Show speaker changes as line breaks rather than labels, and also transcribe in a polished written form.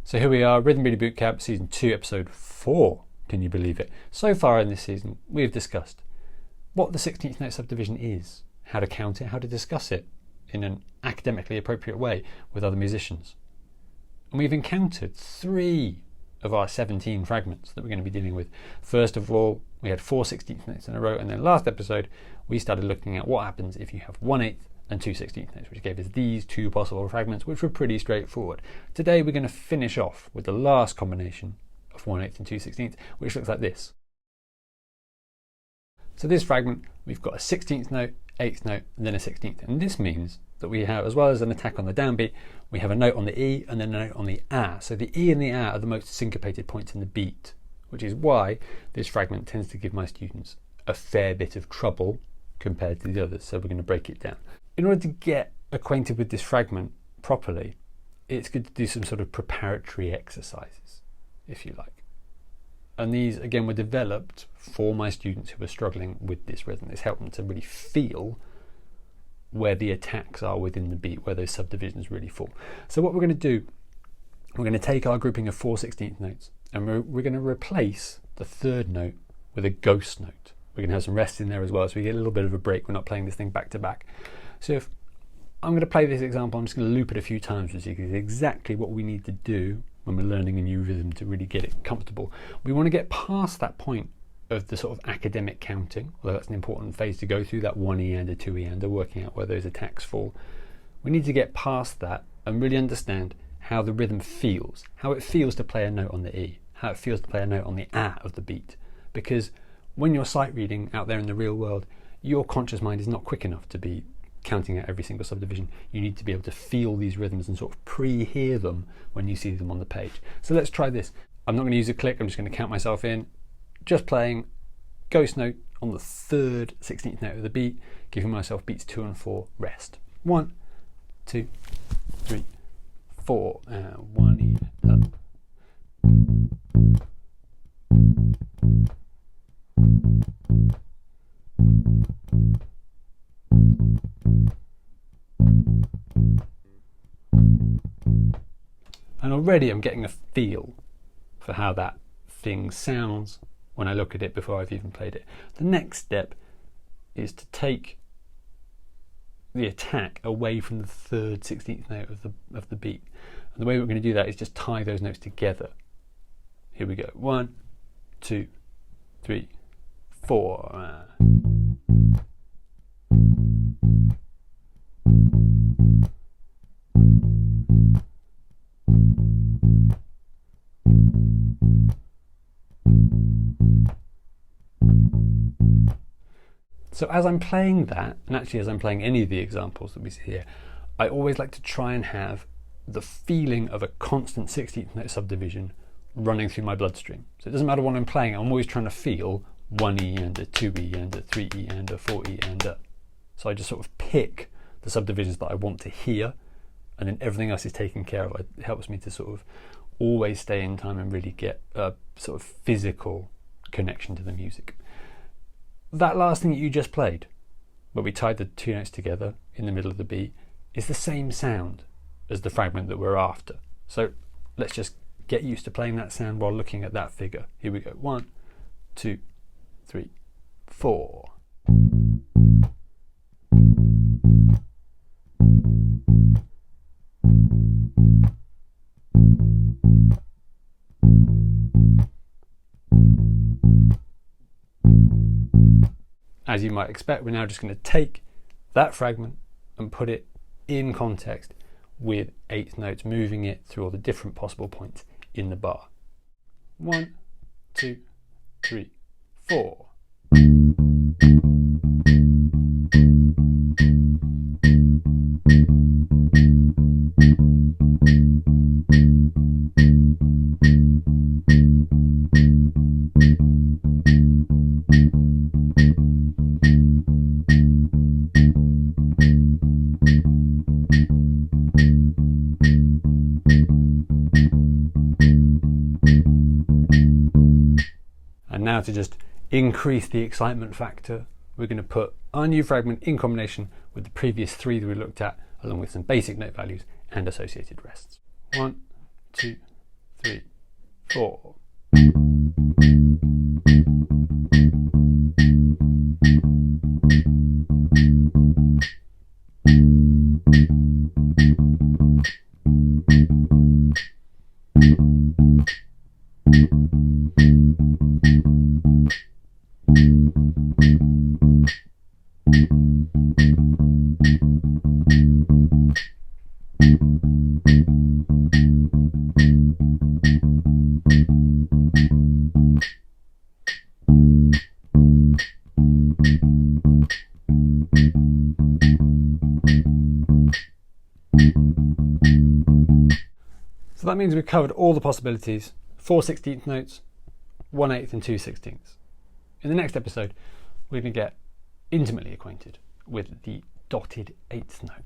So here we are, Rhythm Reading Bootcamp Season 2, Episode 4. Can you believe it? So far in this season, we've discussed what the 16th note subdivision is, how to count it, how to discuss it in an academically appropriate way with other musicians. And we've encountered 3 of our 17 fragments that we're going to be dealing with. First of all, we had 4 16th notes in a row, and then last episode, we started looking at what happens if you have 1/8 and 2 16th notes, which gave us these 2 possible fragments, which were pretty straightforward. Today we're going to finish off with the last combination of 1/8 and 2 16th, which looks like this. So this fragment, we've got a 16th note, 8th note, and then a 16th. And this means that we have, as well as an attack on the downbeat, we have a note on the E and then a note on the A. So the E and the A are the most syncopated points in the beat, which is why this fragment tends to give my students a fair bit of trouble compared to the others. So we're going to break it down. In order to get acquainted with this fragment properly, it's good to do some sort of preparatory exercises, if you like. And these, again, were developed for my students who were struggling with this rhythm. It's helped them to really feel where the attacks are within the beat, where those subdivisions really fall. So what we're going to do, we're going to take our grouping of 4 16th notes and we're going to replace the 3rd note with a ghost note. We're going to have some rest in there as well, so we get a little bit of a break. We're not playing this thing back to back. So if I'm going to play this example, I'm just going to loop it a few times so you can see exactly what we need to do when we're learning a new rhythm to really get it comfortable. We want to get past that point of the sort of academic counting, although that's an important phase to go through, that 1E and a 2E and working out where those attacks fall. We need to get past that and really understand how the rhythm feels, how it feels to play a note on the E, how it feels to play a note on the A of the beat. Because when you're sight reading out there in the real world, your conscious mind is not quick enough to be counting out every single subdivision. You need to be able to feel these rhythms and sort of pre-hear them when you see them on the page. So let's try this. I'm not going to use a click, I'm just going to count myself in, just playing ghost note on the 3rd 16th note of the beat, giving myself beats 2 and 4 rest. 1, 2, 3, 4, and 1E up. And already I'm getting a feel for how that thing sounds when I look at it before I've even played it. The next step is to take the attack away from the 3rd 16th note of the beat. And the way we're going to do that is just tie those notes together. Here we go. 1, 2, 3, 4. So as I'm playing that, and actually as I'm playing any of the examples that we see here, I always like to try and have the feeling of a constant 16th note subdivision running through my bloodstream. So it doesn't matter what I'm playing, I'm always trying to feel 1E and a 2E and a 3E and a 4E and a. So I just sort of pick the subdivisions that I want to hear, and then everything else is taken care of. It helps me to sort of always stay in time and really get a sort of physical connection to the music. That last thing that you just played, where we tied the 2 notes together in the middle of the beat, is the same sound as the fragment that we're after. So let's just get used to playing that sound while looking at that figure. Here we go. 1, 2, 3, 4. As you might expect, we're now just going to take that fragment and put it in context with 8th notes, moving it through all the different possible points in the bar. 1, 2, 3, 4. And now to just increase the excitement factor, we're going to put our new fragment in combination with the previous 3 that we looked at, along with some basic note values and associated rests. 1, 2, 3, 4. So that means we've covered all the possibilities, 4 16th notes, 1/8 and 2 16ths. In the next episode, we're going to get intimately acquainted with the dotted 8th note.